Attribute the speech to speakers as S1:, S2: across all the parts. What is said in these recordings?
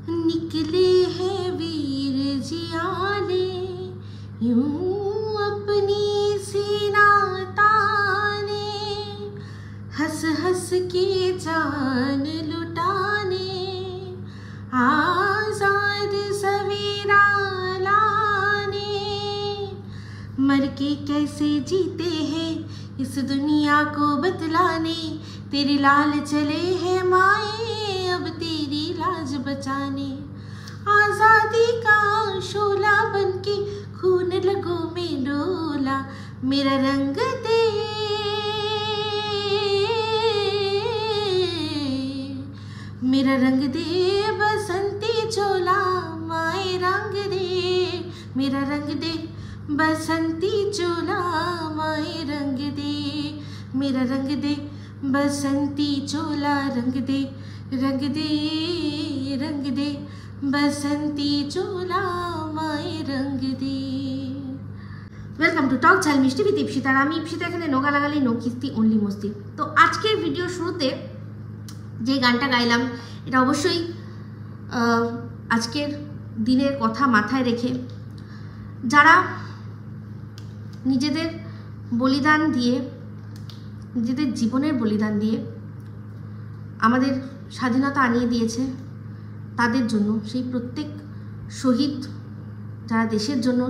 S1: निकले हैं वीर जियाने यूं अपनी सीना ताने, हंस हंस के जान लुटाने, आजाद सवेरा लाने। मर के कैसे जीते हैं इस दुनिया को बतलाने, तेरे लाल चले हैं माए अब तेरी लाज बचाने। आज़ादी का शोला बनके खून लगों में डोला, मेरा रंग दे मेरा रंग दे बसंती चोला, माए रंग दे मेरा रंग दे बसंती चोला, माए रंग दे मेरा रंग दे बसंती चोला, रंग दे रंग दे रंग दे बसंती चोला, माए रंग दे। वेलकम टू टक झाल मिष्टी विद इप्सिता। আমি ইপসিতা, এখানে নোগা লাগালেই নো কিস্তি অনলি মস্তি। তো আজকের ভিডিও শুরুতে যে গানটা গাইলাম এটা অবশ্যই আজকের দিনের কথা মাথায় রেখে যারা নিজেদের বলিদান দিয়ে, নিজেদের জীবনের বলিদান দিয়ে আমাদের স্বাধীনতা আনিয়ে দিয়েছে, তাদের জন্য, সেই প্রত্যেক শহীদ যারা দেশের জন্য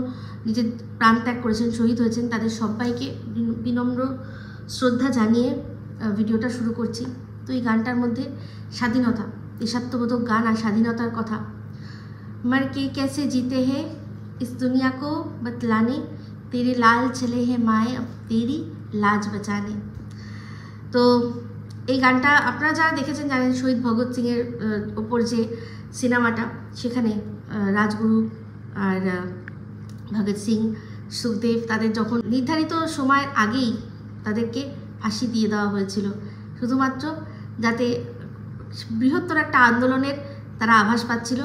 S1: নিজের প্রাণ ত্যাগ করেছেন, শহীদ হয়েছেন, তাদের সবাইকে বিনম্র শ্রদ্ধা জানিয়ে ভিডিওটা শুরু করছি। তো এই গানটার মধ্যে স্বাধীনতা, দেশাত্মবোধক গান আর স্বাধীনতার কথা। मर के कैसे जीते हैं इस दुनिया को बतलाने, तेरे लाल चले हैं माए अब तेरी लाज बचाने। তো এই গানটা আপনারা যারা দেখেছেন জানেন, শহীদ ভগৎ সিংয়ের ওপর যে সিনেমাটা, সেখানে রাজগুরু আর ভগৎ সিং, সুখদেব, তাদের যখন নির্ধারিত সময়ের আগেই তাদেরকে ফাঁসি দিয়ে দেওয়া হয়েছিল, শুধুমাত্র যাতে বৃহত্তর একটা আন্দোলনের তারা আভাস পাচ্ছিল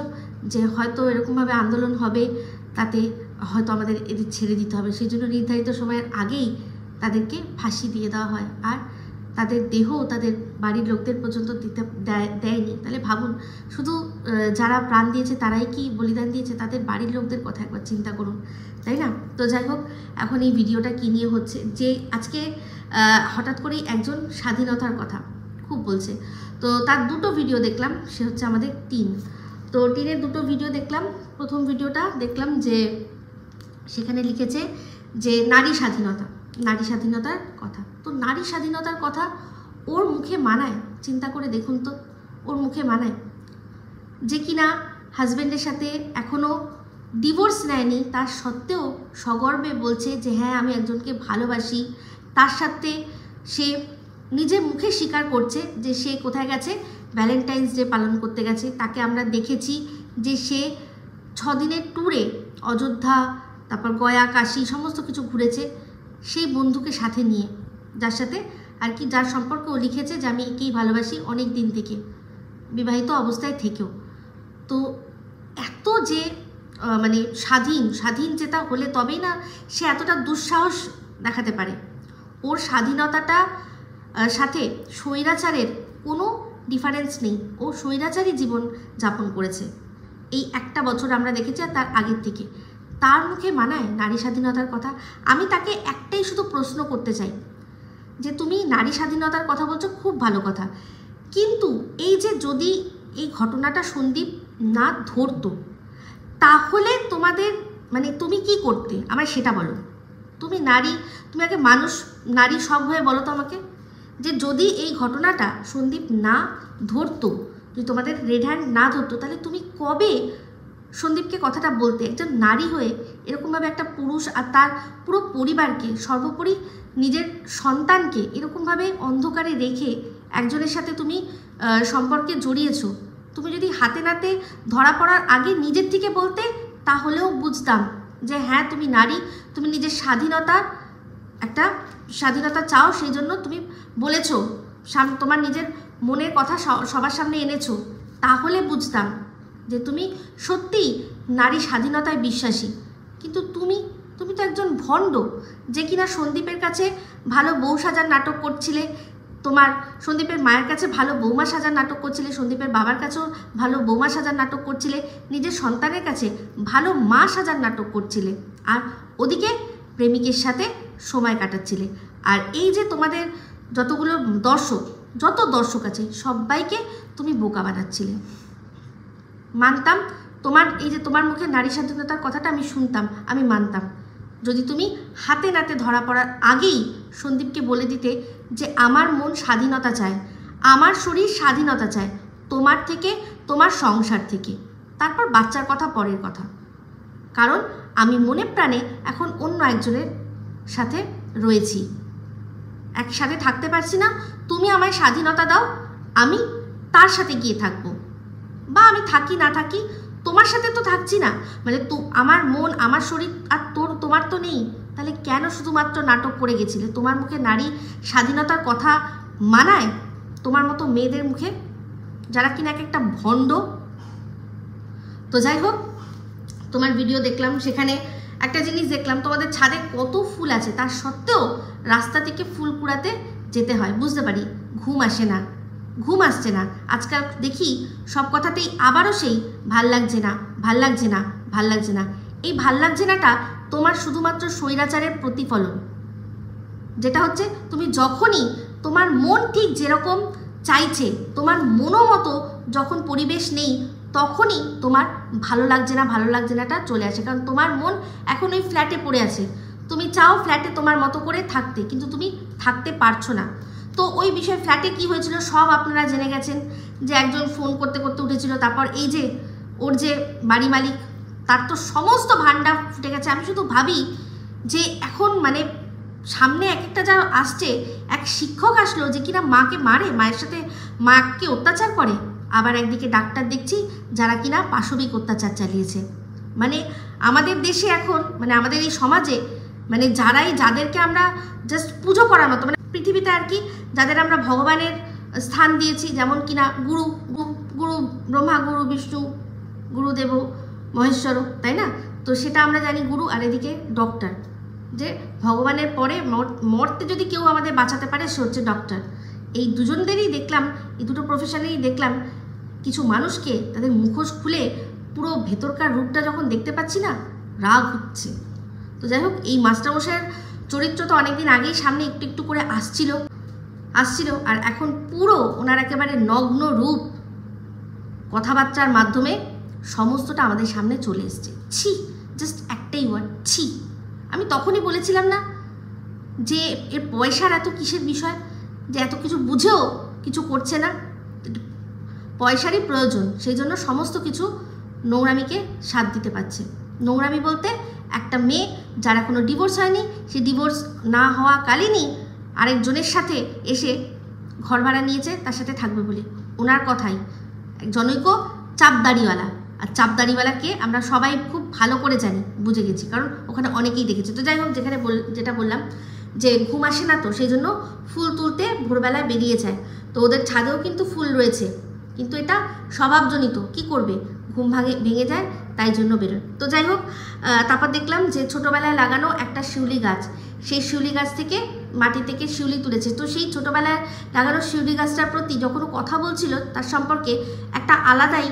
S1: যে হয়তো এরকমভাবে আন্দোলন হবে, তাতে হয়তো আমাদের এদের ছেড়ে দিতে হবে, সেই জন্য নির্ধারিত সময়ের আগেই তাদেরকে ফাঁসি দিয়ে দেওয়া হয়। আর তাদের দেহ তাদের বাড়ির লোকদের পর্যন্ত দিতে দেয়নি। তাহলে ভাবুন, শুধু যারা প্রাণ দিয়েছে তারাই কি বলিদান দিয়েছে, তাদের বাড়ির লোকদের কথা একবার চিন্তা করুন, তাই না? তো যাই হোক, এখন এই ভিডিওটা কী নিয়ে হচ্ছে, যে আজকে হঠাৎ করেই একজন স্বাধীনতার কথা খুব বলছে, তো তার দুটো ভিডিও দেখলাম, সে হচ্ছে আমাদের টিন। তো টিনের দুটো ভিডিও দেখলাম। প্রথম ভিডিওটা দেখলাম যে সেখানে লিখেছে যে নারী স্বাধীনতা, নারী স্বাধীনতার কথা। তো নারী স্বাধীনতার কথা ওর মুখে মানায়? চিন্তা করে দেখুন তো, ওর মুখে মানায় যে কিনা হাজব্যান্ডের সাথে এখনও ডিভোর্স নেয়নি, তার সত্ত্বেও সগর্বে বলছে যে হ্যাঁ আমি একজনকে ভালোবাসি। তার সাথে সে নিজের মুখে স্বীকার করছে যে সে কোথায় গেছে, ভ্যালেন্টাইন্স ডে পালন করতে গেছে। তাকে আমরা দেখেছি যে সে 6 দিনের ট্যুরে অযোধ্যা, তারপর গয়া, কাশী সমস্ত কিছু ঘুরেছে সেই বন্ধুকে সাথে নিয়ে, যার সাথে আর কি, যার সম্পর্কে ও লিখেছে যে আমি একেই ভালোবাসি অনেক দিন থেকে, বিবাহিত অবস্থায় থেকেও। তো এত যে মানে স্বাধীন যেটা হলে তবেই না সে এতটা দুঃসাহস দেখাতে পারে। ওর স্বাধীনতাটা সাথে স্বৈরাচারের কোনো ডিফারেন্স নেই। ও স্বৈরাচারী জীবন যাপন করেছে এই একটা বছর আমরা দেখেছি, আর তার আগের থেকে। তার মুখে মানায় নারী স্বাধীনতার কথা? আমি তাকে একটাই শুধু প্রশ্ন করতে চাই যে তুমি নারী স্বাধীনতার কথা বলছো, খুব ভালো কথা, কিন্তু এই যে যদি এই ঘটনাটা সন্দীপ না ধরতো, তাহলে তোমাদের মানে তুমি কি করতে আমায় সেটা বলো। তুমি নারী, তুমি আগে মানুষ, নারী সব হয়ে বলো তো আমাকে, যে যদি এই ঘটনাটা সন্দীপ না ধরতো, যদি তোমাদের রেড হ্যান্ড না ধরতো, তাহলে তুমি কবে সন্দীপকে কথাটা বলতে? একজন নারী হয়ে এরকমভাবে একটা পুরুষ আর তার পুরো পরিবারকে, সর্বোপরি নিজের সন্তানকে এরকমভাবে অন্ধকারে রেখে একজনের সাথে তুমি সম্পর্কে জড়িয়েছো। তুমি যদি হাতে নাতে ধরা পড়ার আগে নিজের থেকে বলতে, তাহলেও বুঝতাম যে হ্যাঁ তুমি নারী, তুমি নিজের স্বাধীনতা চাও, সেই জন্য তুমি বলেছো, তোমার নিজের মনের কথা সবার সামনে এনেছো, তাহলে বুঝতাম যে তুমি সত্যিই নারী স্বাধীনতায় বিশ্বাসী। কিন্তু তুমি তো একজন ভণ্ড, যে কিনা সন্দীপের কাছে ভালো বউ সাজার নাটক করছিলে, তোমার সন্দীপের মায়ের কাছে ভালো বৌমা সাজার নাটক করছিলে, সন্দীপের বাবার কাছেও ভালো বৌমা সাজার নাটক করছিলে, নিজের সন্তানের কাছে ভালো মা সাজার নাটক করছিলে, আর ওদিকে প্রেমিকের সাথে সময় কাটাচ্ছিলে। আর এই যে তোমাদের যতগুলো যত দর্শক আছে সবাইকে তুমি বোকা বানাচ্ছিলে। মানতাম তোমার এই যে তোমার মুখে নারী স্বাধীনতার কথাটা আমি শুনতাম, আমি মানতাম যদি তুমি হাতে নাতে ধরা পড়ার আগেই সন্দীপকে বলে দিতে যে আমার মন স্বাধীনতা চায়, আমার শরীর স্বাধীনতা চায় তোমার থেকে, তোমার সংসার থেকে, তারপর বাচ্চার কথা পরের কথা। কারণ আমি মনে প্রাণে এখন অন্য একজনের সাথে রয়েছি, একসাথে থাকতে পারছি না। তুমি আমায় স্বাধীনতা দাও, আমি তার সাথে গিয়ে থাকবো, বা আমি থাকি না থাকি তোমার সাথে তো থাকছি না, মানে তো আমার মন আমার শরীর আর তোমার তো নেই, তাহলে কেন শুধুমাত্র নাটক করে গেছিলে? তোমার মুখে নারী স্বাধীনতার কথা মানায় তোমার মতো মেয়েদের মুখে, যারা কিনা এক একটা ভণ্ড। তো যাই হোক, তোমার ভিডিও দেখলাম, সেখানে একটা জিনিস দেখলাম, তোমাদের ছাদে কত ফুল আছে, তার সত্ত্বেও রাস্তা থেকে ফুল কুড়াতে যেতে হয়। বুঝতে পারি ঘুম আসে না, ঘুম আসছে না। আজকাল দেখি সব কথাতেই আবারও সেই ভাল লাগছে না, ভাল লাগছে না, ভাল লাগছে না। এই ভাল লাগছে নাটা তোমার শুধুমাত্র স্বৈরাচারের প্রতিফলন, যেটা হচ্ছে তুমি যখনই তোমার মন ঠিক যেরকম চাইছে, তোমার মনোমতো যখন পরিবেশ নেই, তখনই তোমার ভালো লাগছে না, ভালো লাগছে নাটা চলে আসে। কারণ তোমার মন এখন ওই ফ্ল্যাটে পড়ে আছে, তুমি চাও ফ্ল্যাটে তোমার মতো করে থাকতে, কিন্তু তুমি থাকতে পারছো না। তো ওই বিষয়ে ফ্ল্যাটে কি হয়েছিল সব আপনারা জেনে গেছেন, যে একজন ফোন করতে করতে উঠেছিল, তারপর এই যে ওর যে বাড়ি মালিক, তার তো সমস্ত ভান্ডার ফুটে গেছে। আমি শুধু ভাবি যে এখন মানে সামনে এক একটা যা আসছে, এক শিক্ষক আসলো যে কিনা মাকে মারে, মায়ের সাথে মাকে অত্যাচার করে, আবার একদিকে ডাক্তার দেখছি যারা কিনা পাশবিক অত্যাচার চালিয়েছে। মানে আমাদের দেশে এখন, মানে আমাদের এই সমাজে, মানে যাদেরকে আমরা জাস্ট পুজো করার মতো, মানে পৃথিবীতে আর কি, যাদের আমরা ভগবানের স্থান দিয়েছি, যেমন কিনা গুরু ব্রহ্মা, গুরু বিষ্ণু, গুরুদেব মহেশ্বর, তাই না? তো সেটা আমরা জানি গুরু, আর এদিকে ডক্টর, যে ভগবানের পরে মরতে যদি কেউ আমাদের বাঁচাতে পারে সে হচ্ছে ডক্টর। এই দুজনদেরই দেখলাম, এই দুটো প্রফেশনেরই দেখলাম কিছু মানুষকে তাদের মুখোশ খুলে পুরো ভেতরকার রূপটা যখন দেখতে পাচ্ছি না, রাগ হচ্ছে। তো যাই হোক, এই মাস্টারমশাইয়ের চরিত্র তো অনেকদিন আগেই সামনে একটু একটু করে আসছিল, আর এখন পুরো ওনার একেবারে নগ্ন রূপ কথাবার্তার মাধ্যমে সমস্তটা আমাদের সামনে চলে এসছে। ছি, জাস্ট একটাই ওয়ার্ড, ছি। আমি তখনই বলেছিলাম না যে এর পয়সার এত কিসের বিষয়, যে এত কিছু বুঝেও কিছু করছে না, পয়সারই প্রয়োজন, সেই জন্য সমস্ত কিছু নোংরামিকে সাথ দিতে পারছে। নোংরামি বলতে একটা মেয়ে যার এখনো ডিভোর্স হয়নি, সে ডিভোর্স না হওয়া কালীনই আরেকজনের সাথে এসে ঘর ভাড়া নিয়েছে তার সাথে থাকবে বলে, ওনার কথাই জনৈক চাপদাড়িওয়ালা। আর চাপদাড়িওয়ালাকে আমরা সবাই খুব ভালো করে জানি, বুঝে গেছি, কারণ ওখানে অনেকেই দেখেছে। তো যাই হোক, যেটা বললাম যে ঘুম আসে না, তো সেই জন্য ফুল তুলতে ভোরবেলায় বেরিয়ে যায়। তো ওদের ছাদেও কিন্তু ফুল রয়েছে, কিন্তু এটা স্বভাবজনিত, কি করবে, ঘুম ভেঙে যায়, তাই জন্য বেরোয়। তো যাই হোক, তারপর দেখলাম যে ছোটোবেলায় লাগানো একটা শিউলি গাছ, সেই শিউলি গাছ থেকে মাটি থেকে শিউলি তুলেছে। তো সেই ছোটোবেলায় লাগানো শিউলি গাছটার প্রতি যখন ও কথা বলছিল, তার সম্পর্কে একটা আলাদাই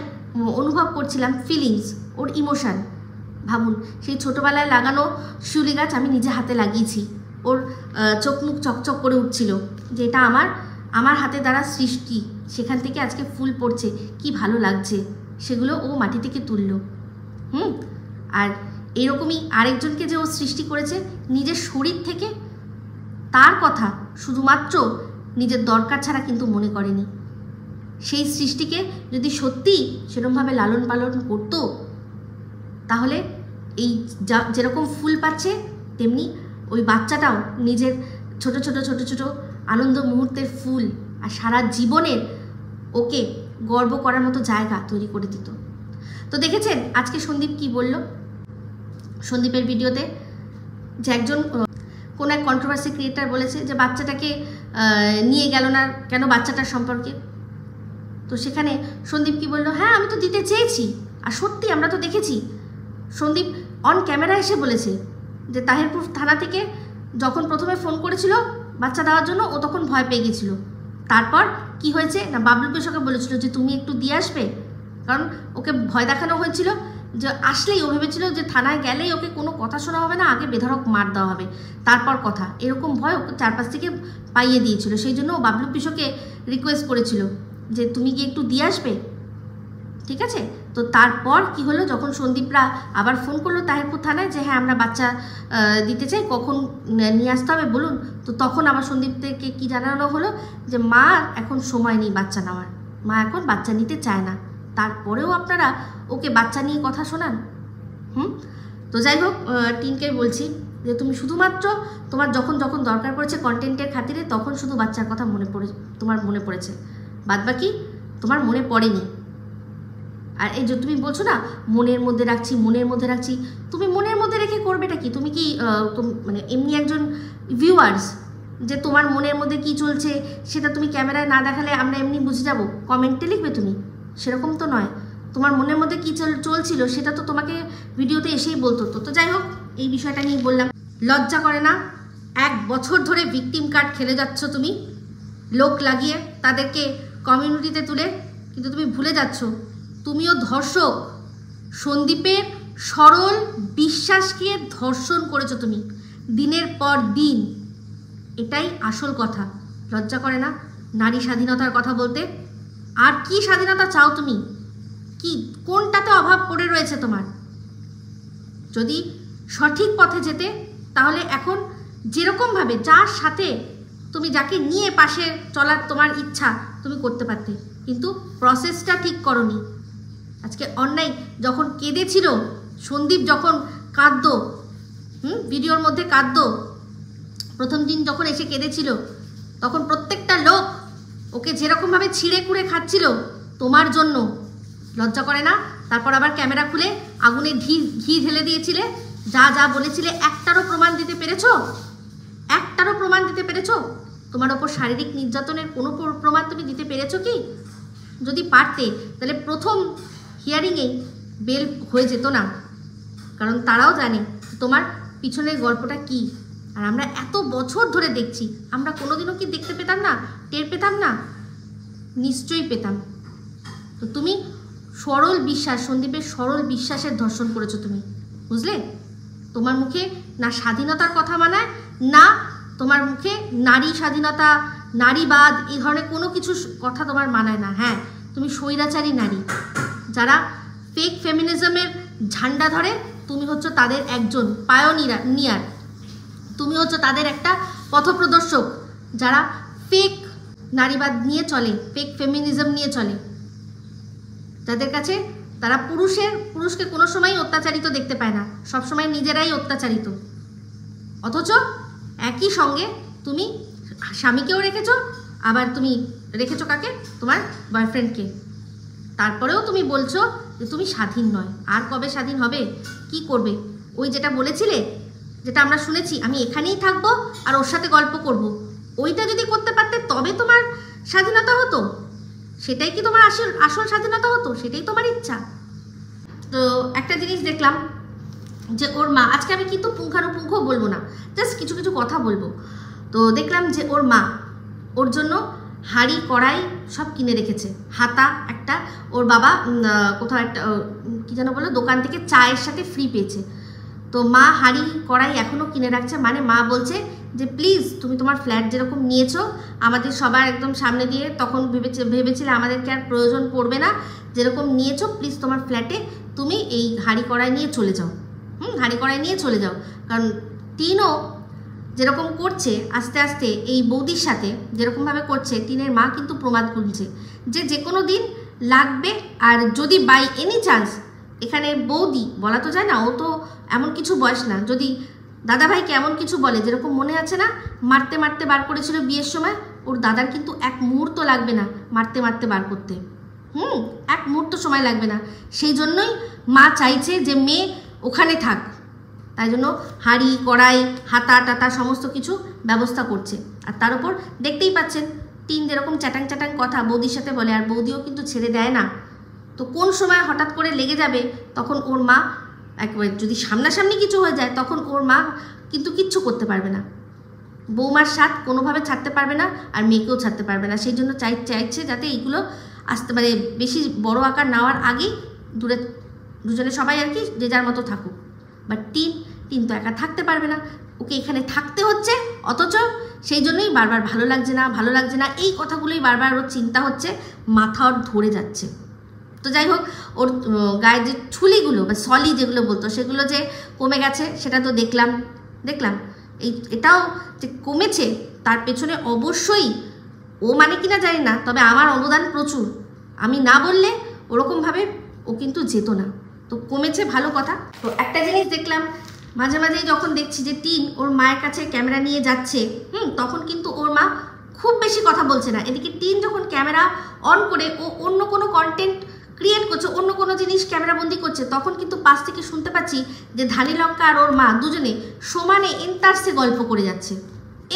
S1: অনুভব করছিলাম, ফিলিংস, ওর ইমোশান। ভাবুন, সেই ছোটোবেলায় লাগানো শিউলি গাছ আমি নিজে হাতে লাগিয়েছি, ওর চোখ মুখ চকচক করে উঠছিল যে এটা আমার হাতে দ্বারা সৃষ্টি, সেখান থেকে আজকে ফুল পড়ছে, কি ভালো লাগছে, সেগুলো ও মাটি থেকে তুললো। আর এরকমই আরেকজনকে যে ও সৃষ্টি করেছে নিজের শরীর থেকে, তার কথা শুধুমাত্র নিজের দরকার ছাড়া কিন্তু মনে করেনি। সেই সৃষ্টিকে যদি সত্যি সেরকমভাবে লালন পালন করতো, তাহলে এই যেরকম ফুল পাচ্ছে, তেমনি ওই বাচ্চাটাও নিজের ছোট ছোট ছোট ছোট আনন্দ মুহূর্তের ফুল আর সারা জীবনের ওকে গর্ব করার মতো জায়গা তৈরি করে দিত। তো দেখেছেন আজকে সন্দীপ কি বলল? সন্দীপের ভিডিওতে যে একজন কোন এক কন্ট্রোভার্সি ক্রিয়েটার বলেছে যে বাচ্চাটাকে নিয়ে গেল না কেন, বাচ্চাটার সম্পর্কে। তো সেখানে সন্দীপ কি বলল, হ্যাঁ আমি তো দিতে চেয়েছি, আর সত্যি আমরা তো দেখেছি। সন্দীপ অন ক্যামেরা এসে বলেছে যে তাহিরপুর থানা থেকে যখন প্রথমে ফোন করেছিল বাচ্চা দেওয়ার জন্য, ও তখন ভয় পেয়ে গেছিল, তারপর কি হয়েছে না, বাবলু পেশোকে বলেছিল যে তুমি একটু দিয়ে আসবে, কারণ ওকে ভয় দেখানো হয়েছিল যে আসলেই ও ভেবেছিল যে থানায় গেলেই ওকে কোনো কথা শোনা হবে না, আগে বেধড়ক মার দেওয়া হবে, তারপর কথা, এরকম ভয় ওকে চারপাশ থেকে পাইয়ে দিয়েছিল। সেই জন্য ও বাবলু পেশোকে রিকোয়েস্ট করেছিল যে তুমি গিয়ে একটু দিয়ে আসবে, ঠিক আছে। তো তারপর কি হলো, যখন সন্দীপরা আবার ফোন করলো তাহিরপুর থানায় যে হ্যাঁ আমরা বাচ্চা দিতে চাই, কখন নিয়ে আসতে হবে বলুন, তো তখন আবার সন্দীপ থেকে কি জানানো হলো যে মা এখন সময় নেই বাচ্চা নেওয়ার, মা এখন বাচ্চা নিতে চায় না, তারপরেও আপনারা ওকে বাচ্চা নিয়ে কথা শোনান। তো যাই হোক, টিনকে বলছি যে তুমি শুধুমাত্র তোমার যখন যখন দরকার পড়েছে কন্টেন্টের খাতিরে তখন শুধু বাচ্চার কথা তোমার মনে পড়েছে, বাদবাকি তোমার মনে পড়েনি। আর এই যে তুমি বলছো না মনের মধ্যে রাখছি, তুমি মনের মধ্যে রেখে করবেটা কি? তুমি কি মানে এমনি একজন ভিউয়ার্স যে তোমার মনের মধ্যে কি চলছে সেটা তুমি ক্যামেরায় না দেখালে আমরা এমনি বুঝে যাব, কমেন্টে লিখবে তুমি? সেরকম তো নয়। তোমার মনের মধ্যে কি চলছিল সেটা তো তোমাকে ভিডিওতে এসেই বলতো। তো যাই হোক, এই বিষয়টা নিয়ে বললাম। লজ্জা করে না? 1 বছর ধরে ভিকটিম কার্ড খেলে যাচ্ছ তুমি, লোক লাগিয়ে তাদেরকে কমিউনিটিতে তুলে, কিন্তু তুমি ভুলে যাচ্ছ তুমিও ধর্ষক। সন্দীপের সরল বিশ্বাসকে ধর্ষণ করেছো তুমি দিনের পর দিন, এটাই আসল কথা। লজ্জা করে না নারী স্বাধীনতার কথা বলতে? আর কি স্বাধীনতা চাও তুমি? কি কোনটাতে অভাব পড়ে রয়েছে তোমার? যদি সঠিক পথে যেতে তাহলে এখন যেরকমভাবে যার সাথে তুমি যাকে নিয়ে পাশে চলার তোমার ইচ্ছা তুমি করতে পারতে, কিন্তু প্রসেসটা ঠিক করনি। আজকে অন্যায় যখন কেঁদেছিল সন্দীপ, যখন কাঁদতো, ভিডিওর মধ্যে কাঁদতো, প্রথম দিন যখন এসে কেঁদেছিল তখন প্রত্যেকটা লোক ওকে যেরকমভাবে ছিঁড়ে কুড়ে খাচ্ছিল তোমার জন্য। লজ্জা করে না? তারপর আবার ক্যামেরা খুলে আগুনে ঘি ঢেলে দিয়েছিলে, যা যা বলেছিলে একটারও প্রমাণ দিতে পেরেছো? একটারও প্রমাণ দিতে পেরেছো? তোমার ওপর শারীরিক নির্যাতনের কোনো প্রমাণ তুমি দিতে পেরেছো কি? যদি পারতে তাহলে প্রথম হিয়ারিংয়েই বেল হয়ে যেত না, কারণ তারাও জানে তোমার পিছনের গল্পটা কি। আর আমরা এত বছর ধরে দেখছি, আমরা কোনোদিনও কি দেখতে পেতাম না, টের পেতাম না? নিশ্চয়ই পেতাম। তো তুমি সরল বিশ্বাস, সন্দীপের সরল বিশ্বাসের ধর্ষণ করেছো তুমি, বুঝলে? তোমার মুখে না স্বাধীনতার কথা মানায়, না তোমার মুখে নারী স্বাধীনতা, নারীবাদ এই ধরনের কোনো কিছু কথা তোমার মানায় না। হ্যাঁ, তুমি স্বৈরাচারী নারী, যারা ফেক ফেমিনিজমের ঝান্ডা ধরে, তুমি হচ্ছে তাদের একজন পায়োনিয়ার, তুমি হচ্ছে তাদের একটা পথপ্রদর্শক, যারা ফেক নারীবাদ নিয়ে চলে, ফেক ফেমিনিজম নিয়ে চলে, যাদের কাছে তারা পুরুষকে কোনো সময় অত্যাচারিত দেখতে পায় না, সবসময় নিজেরাই অত্যাচারিত। অথচ একই সঙ্গে তুমি স্বামীকেও রেখেছো, আবার তুমি রেখেছো কাকে? তোমার বয়ফ্রেন্ডকে। তারপরেও তুমি বলছো যে তুমি স্বাধীন নয়। আর কবে স্বাধীন হবে? কি করবে? ওই যেটা বলেছিলে, যেটা আমরা শুনেছি, আমি এখানেই থাকবো আর ওর সাথে গল্প করব, ওইটা যদি করতে পারতে তবে তোমার স্বাধীনতা হতো। সেটাই কি তোমার আসল স্বাধীনতা হতো? সেটাই তোমার ইচ্ছা? তো একটা জিনিস দেখলাম যে ওর মা, আজকে আমি কিন্তু পুঙ্খানুপুঙ্খ বলবো না, জাস্ট কিছু কিছু কথা বলবো। তো দেখলাম যে ওর মা ওর জন্য হাঁড়ি কড়াই সব কিনে রেখেছে, হাতা একটা, ওর বাবা কোথাও একটা কি যেন বলো দোকান থেকে চায়ের সাথে ফ্রি পেয়েছে। তো মা হাঁড়ি কড়াই এখনও কিনে রাখছে, মানে মা বলছে যে প্লিজ তুমি তোমার ফ্ল্যাট যেরকম নিয়েছো আমাদের সবার একদম সামনে দিয়ে, তখন ভেবেছিলে আমাদেরকে আর প্রয়োজন পড়বে না, যেরকম নিয়েছো প্লিজ তোমার ফ্ল্যাটে তুমি এই হাঁড়ি কড়াই নিয়ে চলে যাও। হাঁড়ি কড়াই নিয়ে চলে যাও, কারণ টিনও যেরকম করছে আস্তে আস্তে এই বৌদির সাথে যেরকমভাবে করছে, টিনের মা কিন্তু প্রমাদ গুনছে যে কোনো দিন লাগবে। আর যদি বাই এনি চান্স এখানে বৌদি, বলা তো যায় না, ও তো এমন কিছু বয়স না, যদি দাদাভাইকে এমন কিছু বলে, যেরকম মনে আছে না মারতে মারতে বার করেছিল বিয়ের সময়, ওর দাদার কিন্তু 1 মুহূর্ত লাগবে না মারতে মারতে বার করতে, 1 মুহূর্ত সময় লাগবে না। সেই জন্যই মা চাইছে যে মেয়ে ওখানে থাক, তাই জন্য হাঁড়ি কড়াই হাতা টাতা সমস্ত কিছু ব্যবস্থা করছে। আর তার উপর দেখতেই পাচ্ছেন টিন যেরকম চ্যাটাং চ্যাটাং কথা বৌদির সাথে বলে, আর বৌদিও কিন্তু ছেড়ে দেয় না। তো কোন সময় হঠাৎ করে লেগে যাবে, তখন ওর মা একবারে যদি সামনাসামনি কিছু হয়ে যায় তখন ওর মা কিন্তু কিচ্ছু করতে পারবে না। বৌমার স্বাদ কোনোভাবে ছাড়তে পারবে না, আর মেয়েকেও ছাড়তে পারবে না। সেই জন্য চাইছে যাতে এইগুলো আসতে মানে বেশি বড় আকার নেওয়ার আগেই দূরে দুজনে সবাই আর কি যে যার মতো থাকুক। বাট টিন তো একা থাকতে পারবে না, ওকে এখানে থাকতে হচ্ছে। অথচ সেই জন্যই বারবার ভালো লাগছে না এই কথাগুলোই বারবার ওর চিন্তা হচ্ছে, মাথা ওর ধরে যাচ্ছে। তো যাই হোক, ওর গায়ের যে ছুলিগুলো বা সলি যেগুলো বলতো সেগুলো যে কমে গেছে সেটা তো দেখলাম। এটাও যে কমেছে তার পেছনে অবশ্যই ও মানে কিনা জানি না, তবে আমার অবদান প্রচুর। আমি না বললে ওরকমভাবে ও কিন্তু যেত না। তো কমেছে, ভালো কথা। তো একটা জিনিস দেখলাম, মাঝে মাঝেই যখন দেখছি যে টিন ওর মায়ের কাছে ক্যামেরা নিয়ে যাচ্ছে, তখন কিন্তু ওর মা খুব বেশি কথা বলছে না। এদিকে টিন যখন ক্যামেরা অন করে ও অন্য কোনো কন্টেন্ট ক্রিয়েট করছে, অন্য কোনো জিনিস ক্যামেরাবন্দি করছে, তখন কিন্তু পাশ থেকে শুনতে পাচ্ছি যে ধানি লঙ্কা আর ওর মা দুজনে সমানে এন্তার্সে গল্প করে যাচ্ছে,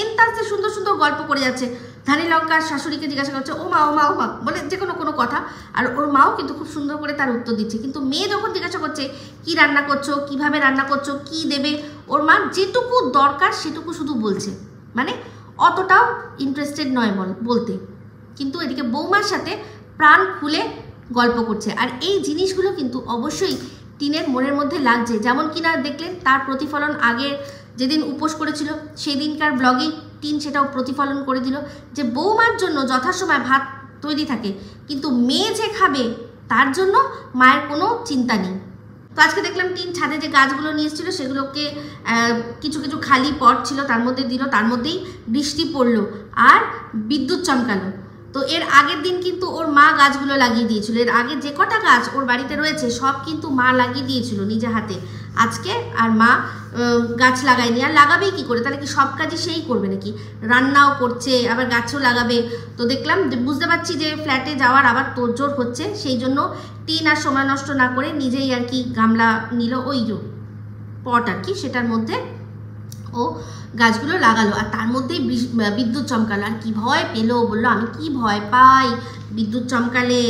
S1: এন্তার্সে সুন্দর সুন্দর গল্প করে যাচ্ছে। ধানি লঙ্কার শাশুড়িকে জিজ্ঞাসা করছে ও মা বলে যে কোনো কথা, আর ওর মাও কিন্তু খুব সুন্দর করে তার উত্তর দিচ্ছে। কিন্তু মেয়ে যখন জিজ্ঞাসা করছে কি রান্না করছো, কিভাবে রান্না করছো, কি দেবে, ওর মা যেটুকু দরকার সেটুকু শুধু বলছে, মানে অতটাও ইন্টারেস্টেড নয় বলতে। কিন্তু এদিকে বৌমার সাথে প্রাণ খুলে গল্প করছে। আর এই জিনিসগুলো কিন্তু অবশ্যই টিনের মনের মধ্যে লাগছে। যেমন কিনা দেখলেন তার প্রতিফলন আগের যেদিন উপোস করেছিল সেই দিনকার ব্লগেই টিন সেটাও প্রতিফলন করে দিল যে বৌমার জন্য যথাসময় ভাত তৈরি থাকে, কিন্তু মেয়ে যে খাবে তার জন্য মায়ের কোনো চিন্তা নেই। তো আজকে দেখলাম টিন ছাদে যে গাছগুলো নিয়ে এসেছিল সেগুলোকে কিছু কিছু খালি পট ছিল তার মধ্যে দিল, তার মধ্যেই বৃষ্টি পড়লো আর বিদ্যুৎ চমকালো। তো এর আগের দিন কিন্তু ওর মা গাছগুলো লাগিয়ে দিয়েছিল। এর আগে যে কটা গাছ ওর বাড়িতে রয়েছে সব কিন্তু মা লাগিয়ে দিয়েছিল নিজে হাতে। আজকে আর মা গাছ লাগায়নি, আর লাগাবেই কি করে? তাহলে কি সব কাজই সেই করবে নাকি? রান্নাও করছে আবার গাছও লাগাবে। তো দেখলাম, বুঝতে পারছি যে ফ্ল্যাটে যাওয়ার আবার তোড়জোড় হচ্ছে, সেই জন্য টিন আর সময় নষ্ট না করে নিজেই আর কি গামলা নিল, ওই পট আর কি, সেটার মধ্যে ও গাছগুলো লাগালো। আর তার মধ্যেই বিদ্যুৎ চমকালো। আর কি ভয় পেলো, বললো আমি কি ভয় পাই বিদ্যুৎ চমকালে।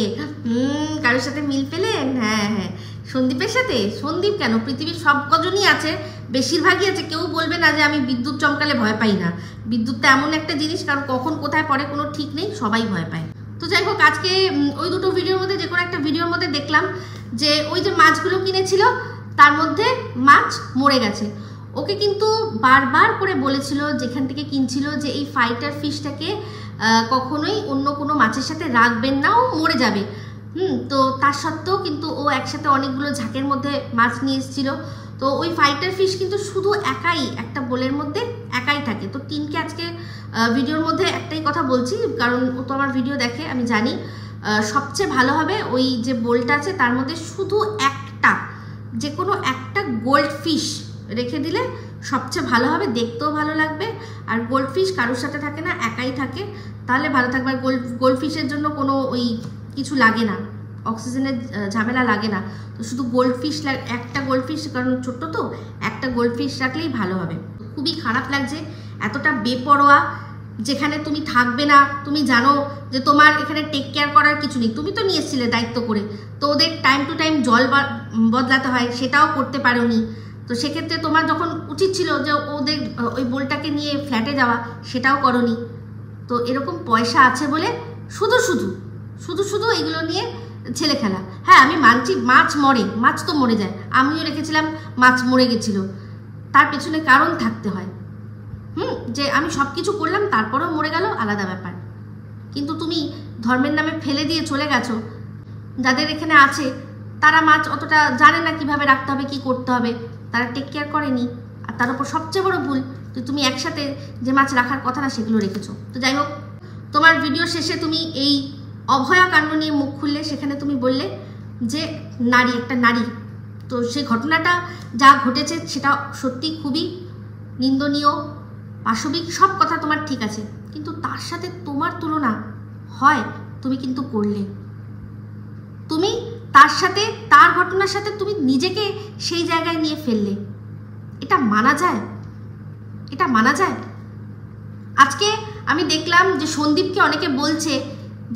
S1: কারোর সাথে মিল পেলেন? হ্যাঁ, সন্দীপের সাথে। সন্দীপ কেন, পৃথিবীর সব কজনই আছে, বেশিরভাগই আছে। কেউ বলবে না যে আমি বিদ্যুৎ চমকালে ভয় পাই না। বিদ্যুৎটা এমন একটা জিনিস, কারণ কখন কোথায় পড়ে কোনো ঠিক নেই, সবাই ভয় পায়। তো যাই হোক, আজকে ওই দুটো ভিডিওর মধ্যে যে কোনো একটা ভিডিওর মধ্যে দেখলাম যে ওই যে মাছগুলো কিনেছিল তার মধ্যে মাছ মরে গেছে। ওকে কিন্তু বারবার করে বলেছিল যেখান থেকে কিনছিল যে এই ফাইটার ফিশটাকে কখনোই অন্য কোনো মাছের সাথে রাখবেন না, ও মরে যাবে। তো তার সত্ত্বেও কিন্তু ও একসাথে অনেকগুলো ঝাঁকের মধ্যে মাছ নিয়ে এসেছিল। তো ওই ফাইটার ফিশ কিন্তু শুধু একাই একটা বোলের মধ্যে একাই থাকে। তো টিনকে আজকে ভিডিওর মধ্যে একটাই কথা বলছি, কারণ ও তো আমার ভিডিও দেখে, আমি জানি। সবচেয়ে ভালো হবে ওই যে বোলটা আছে তার মধ্যে শুধু একটা, যে কোনো একটা গোল্ড ফিশ রেখে দিলে সবচেয়ে ভালো হবে, দেখতেও ভালো লাগবে। আর গোল্ড ফিশ কারোর সাথে থাকে না, একাই থাকে, তাহলে ভালো থাকবে। আর গোল্ড ফিশের জন্য কোনো ওই কিছু লাগে না, অক্সিজেনের ঝামেলা লাগে না। তো শুধু গোল্ড ফিশ, একটা গোল্ড ফিশ, কারণ ছোট্ট তো, একটা গোল্ড ফিশ রাখলেই ভালো হবে। খুবই খারাপ লাগছে এতটা বেপরোয়া, যেখানে তুমি থাকবে না, তুমি জানো যে তোমার এখানে টেক কেয়ার করার কিছু নেই, তুমি তো নিয়ে এসেছিলে দায়িত্ব করে, তো ওদের টাইম টু টাইম জল বদলাতে হয়, সেটাও করতে পারোনি। তো সেক্ষেত্রে তোমার যখন উচিত ছিল যে ওদের ওই বোলটাকে নিয়ে ফ্ল্যাটে যাওয়া, সেটাও করোনি। তো এরকম পয়সা আছে বলে শুধু এগুলো নিয়ে ছেলে খেলা। হ্যাঁ, আমি মানছি মাছ মরে, মাছ তো মরে যায়, আমিও রেখেছিলাম, মাছ মরে গেছিল, তার পেছনে কারণ থাকতে হয়। যে আমি সব কিছু করলাম তারপরেও মরে গেল, আলাদা ব্যাপার। কিন্তু তুমি ধর্মের নামে ফেলে দিয়ে চলে গেছো। যাদের এখানে আছে তারা মাছ অতটা জানে না কিভাবে রাখতে হবে, কি করতে হবে, তারা টেক কেয়ার করেনি। আর তার উপর সবচেয়ে বড় ভুল যে তুমি একসাথে যে মাছ রাখার কথা না সেগুলো রেখেছো। তো যাই হোক, তোমার ভিডিও শেষে তুমি এই অভয়া কাণ্ড নিয়ে মুখ খুললে, সেখানে তুমি বললে যে একটা নারী। তো সেই ঘটনাটা যা ঘটেছে সেটা সত্যি খুবই নিন্দনীয়, পাশবিক, সব কথা তোমার ঠিক আছে, কিন্তু তার সাথে তোমার তুলনা হয় তুমি কিন্তু করলে। তুমি তার সাথে, তার ঘটনার সাথে তুমি নিজেকে সেই জায়গায় নিয়ে ফেললে। এটা মানা যায়? এটা মানা যায়? আজকে আমি দেখলাম যে সন্দীপকে অনেকে বলছে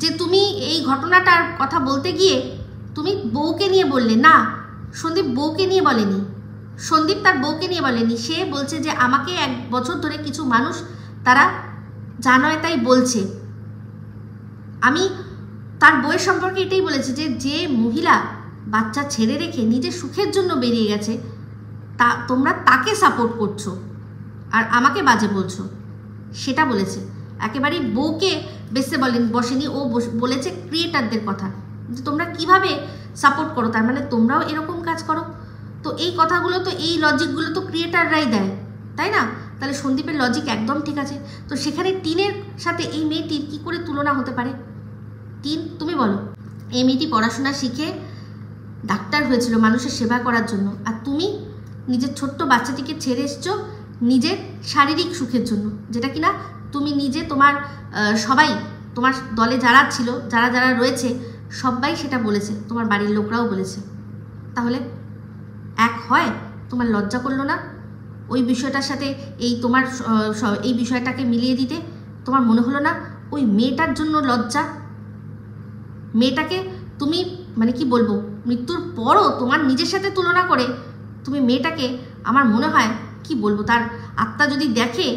S1: যে তুমি এই ঘটনাটার কথা বলতে গিয়ে তুমি বউকে নিয়ে বললে। না, সন্দীপ বউকে নিয়ে বলেনি, সন্দীপ তার বউকে নিয়ে বলেনি। সে বলছে যে আমাকে 1 বছর ধরে কিছু মানুষ তারা যা নয় তাই বলছে। আমি তার বইয়ের সম্পর্কে এটাই বলেছি যে যে মহিলা বাচ্চা ছেড়ে রেখে নিজের সুখের জন্য বেরিয়ে গেছে, তা তোমরা তাকে সাপোর্ট করছো আর আমাকে বাজে বলছো, সেটা বলেছে। একেবারেই বউকে বসেনি, ও বলেছে ক্রিয়েটারদের কথা, যে তোমরা কিভাবে সাপোর্ট করো, তার মানে তোমরাও এরকম কাজ করো। তো এই কথাগুলো তো, এই লজিকগুলো তো ক্রিয়েটাররাই দেয়, তাই না? তাহলে সন্দীপের লজিক একদম ঠিক আছে। তো সেখানে টিনের সাথে এই মেয়েটির কী করে তুলনা হতে পারে? টিন, তুমি বলো, এই মেয়েটি পড়াশোনা শিখে ডাক্তার হয়েছিল মানুষের সেবা করার জন্য, আর তুমি নিজের ছোট্ট বাচ্চাটিকে ছেড়ে এসছো নিজের শারীরিক সুখের জন্য, যেটা কিনা তুমি নিজে, তোমার সবাই, তোমার দলে যারা ছিল, যারা যারা রয়েছে সবাই সেটা বলেছে, তোমার বাড়ির লোকরাও বলেছে। তাহলে এক হয়? তোমার লজ্জা করলো না ওই বিষয়টার সাথে এই তোমার এই বিষয়টাকে মিলিয়ে দিতে? তোমার মনে হলো না ওই মেয়েটার জন্য লজ্জা? মেয়েটাকে তুমি মানে কি বলবো, মৃত্যুর পরও তোমার নিজের সাথে তুলনা করে তুমি মেয়েটাকে, আমার মনে হয় কি বলবো, তার আত্মা যদি দেখে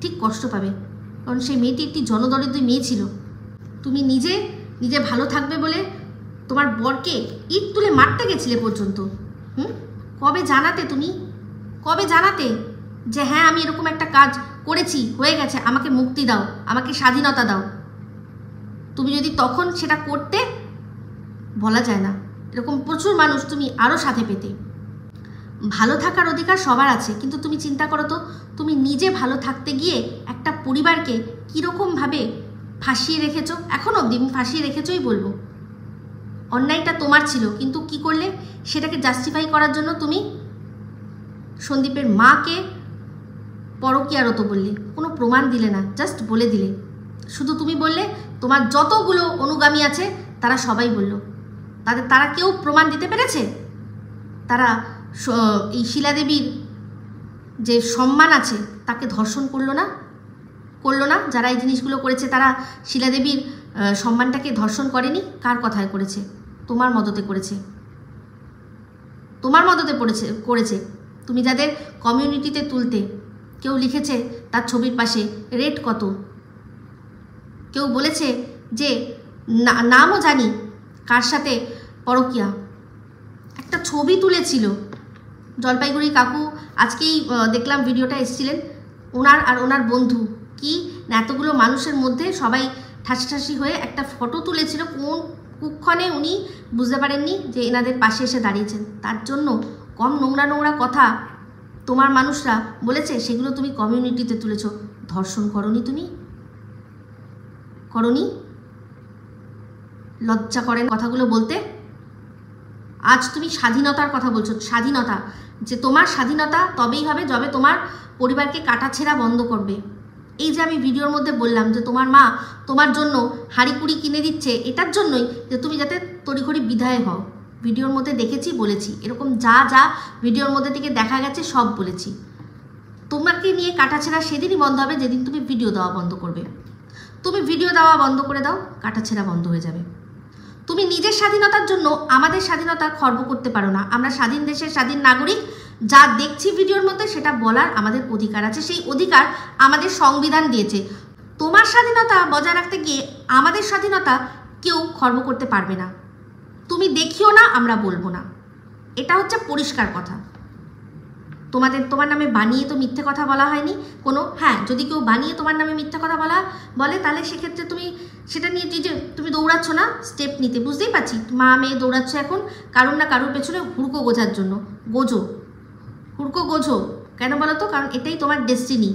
S1: ঠিক কষ্ট পাবে, কারণ সেই মেয়েটি একটি জনদরিদ্র মেয়ে ছিল। তুমি নিজে ভালো থাকবে বলে তোমার বরকে ইট তুলে মারতে গেছিলে পর্যন্ত। কবে জানাতে তুমি? কবে জানাতে যে হ্যাঁ আমি এরকম একটা কাজ করেছি, হয়ে গেছে, আমাকে মুক্তি দাও, আমাকে স্বাধীনতা দাও? তুমি যদি তখন সেটা করতে, বলা যায় না, এরকম প্রচুর মানুষ তুমি আরও সাথে পেতে। ভালো থাকার অধিকার সবার আছে, কিন্তু তুমি চিন্তা করো তো, তুমি নিজে ভালো থাকতে গিয়ে একটা পরিবারকে কীরকমভাবে ফাঁসিয়ে রেখেছো। এখনও অবধি ফাঁসিয়ে রেখেছোই বলবো। অন্যায়টা তোমার ছিল, কিন্তু কি করলে? সেটাকে জাস্টিফাই করার জন্য তুমি সন্দীপের মাকে পরকীয়ারত বললে, কোনো প্রমাণ দিলে না, জাস্ট বলে দিলে। শুধু তুমি বললে, তোমার যতগুলো অনুগামী আছে তারা সবাই বলল, তারা কেউ প্রমাণ দিতে পেরেছে? তারা এই শিলাদেবীর যে সম্মান আছে তাকে ধর্ষণ করলো না? যারা এই জিনিসগুলো করেছে তারা শিলাদেবীর সম্মানটাকে ধর্ষণ করেনি? কার কথায় করেছে? তোমার মদতে করেছে, তোমার মদতে করেছে। তুমি যাদের কমিউনিটিতে তুলতে, কেউ লিখেছে তার ছবির পাশে রেট কত, কেউ বলেছে যে নামও জানি কার সাথে পরকীয়া, একটা ছবি তুলেছিল। জলপাইগুড়ি কাকু আজকেই দেখলাম ভিডিওটা এসেছিলেন, ওনার আর ওনার বন্ধু কি না, এতগুলো মানুষের মধ্যে সবাই ঠাসি হয়ে একটা ফটো তুলেছিল। কোন কুক্ষণে উনি বুঝতে পারেননি যে এনাদের পাশে এসে দাঁড়িয়েছেন? তার জন্য কম নোংরা কথা তোমার মানুষরা বলেছে, সেগুলো তুমি কমিউনিটিতে তুলেছ। ধর্ষণ করনি? তুমি করনি? লজ্জা করেন কথাগুলো বলতে? আজ তুমি স্বাধীনতার কথা বলছো, স্বাধীনতা, যে তোমার স্বাধীনতা তবেই হবে যবে তোমার পরিবারকে কাটাছেঁড়া বন্ধ করবে। এই যে আমি ভিডিওর মধ্যে বললাম যে তোমার মা তোমার জন্য হাঁড়িকুড়ি কিনে দিচ্ছে, এটার জন্যই যে তুমি যাতে তড়িঘড়ি বিদায় হও। ভিডিওর মধ্যে দেখেছি, বলেছি, এরকম যা ভিডিওর মধ্যে থেকে দেখা গেছে সব বলেছি। তোমাকে নিয়ে কাটাছেঁড়া সেদিনই বন্ধ হবে যেদিন তুমি ভিডিও দেওয়া বন্ধ করবে। তুমি ভিডিও দেওয়া বন্ধ করে দাও, কাটাছেঁড়া বন্ধ হয়ে যাবে। তুমি নিজের স্বাধীনতার জন্য আমাদের স্বাধীনতা খর্ব করতে পারো না। আমরা স্বাধীন দেশের স্বাধীন নাগরিক, যা দেখছি ভিডিওর মধ্যে সেটা বলার আমাদের অধিকার আছে, সেই অধিকার আমাদের সংবিধান দিয়েছে। তোমার স্বাধীনতা বজায় রাখতে গিয়ে আমাদের স্বাধীনতা কেউ খর্ব করতে পারবে না। তুমি দেখিও না, আমরা বলবো না, এটা হচ্ছে পরিষ্কার কথা। তোমার নামে বানিয়ে তো মিথ্যে কথা বলা হয়নি কোনো। হ্যাঁ, যদি কেউ বানিয়ে তোমার নামে মিথ্যে কথা বলে তাহলে সেক্ষেত্রে তুমি সেটা নিয়ে যে তুমি দৌড়াচ্ছ না স্টেপ নিতে, বুঝতেই পারছি। মা মেয়ে দৌড়াচ্ছ এখন কারুর না কারুর পেছনে হুড়কো গোঝার জন্য। হুড়কো গোঝো কেন বলো তো? কারণ এটাই তোমার ডেস্টিনি।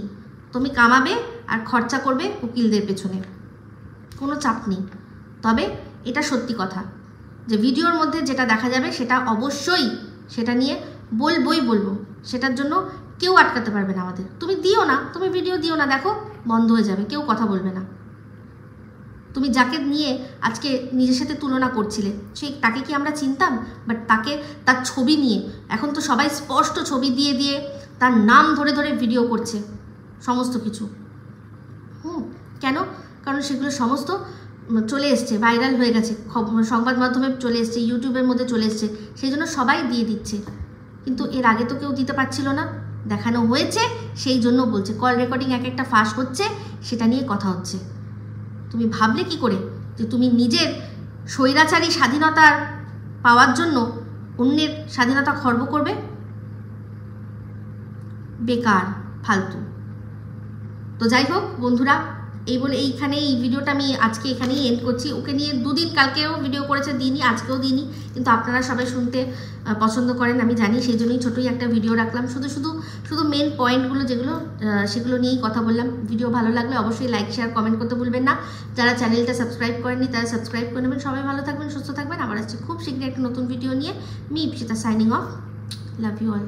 S1: তুমি কামাবে আর খরচা করবে উকিলদের পেছনে, কোনো চাপ নেই। তবে এটা সত্যি কথা যে ভিডিওর মধ্যে যেটা দেখা যাবে সেটা অবশ্যই সেটা নিয়ে বলবো, সেটার জন্য কেউ আটকাতে পারবে না আমাদের। তুমি দিও না, তুমি ভিডিও দিও না, দেখো বন্ধ হয়ে যাবে, কেউ কথা বলবে না। তুমি যাকে নিয়ে আজকে নিজের সাথে তুলনা করছিলে তাকে কি আমরা চিনতাম? বাট তার ছবি নিয়ে এখন তো সবাই স্পষ্ট ছবি দিয়ে তার নাম ধরে ভিডিও করছে সমস্ত কিছু। কেন? কারণ সেগুলো সমস্ত চলে এসছে, ভাইরাল হয়ে গেছে, সংবাদ মাধ্যমে চলে এসছে, ইউটিউবের মধ্যে চলে এসছে, সেই জন্য সবাই দিয়ে দিচ্ছে। কিন্তু এর আগে তো কেউ দিতে পারছিল না। দেখানো হয়েছে, সেই জন্য বলছে। কল রেকর্ডিং এক একটা ফাঁস হচ্ছে, সেটা নিয়ে কথা হচ্ছে। তুমি ভাবলে কি করে যে তুমি নিজের স্বৈরাচারী স্বাধীনতা পাওয়ার জন্য অন্যের স্বাধীনতা খর্ব করবে? বেকার, ফালতু। তো যাই হোক বন্ধুরা, এই বলে এইখানে এই ভিডিওটা আমি আজকে এখানেই এন্ড করছি। ওকে নিয়ে দুদিন, কালকেও ভিডিও করেছে, দিইনি, আজকেও দিইনি, কিন্তু আপনারা সবাই শুনতে পছন্দ করেন আমি জানি, সেই জন্যই ছোটোই একটা ভিডিও রাখলাম। শুধু মেন পয়েন্টগুলো যেগুলো, সেগুলো নিয়েই কথা বললাম। ভিডিও ভালো লাগলে অবশ্যই লাইক, শেয়ার, কমেন্ট করতে ভুলবেন না। যারা চ্যানেলটা সাবস্ক্রাইব করেননি তারা সাবস্ক্রাইব করে নেবেন। সবাই ভালো থাকবেন, সুস্থ থাকবেন। আবার আসছি খুব শীঘ্রই একটা নতুন ভিডিও নিয়ে। Me Ipsita signing off. Love you all.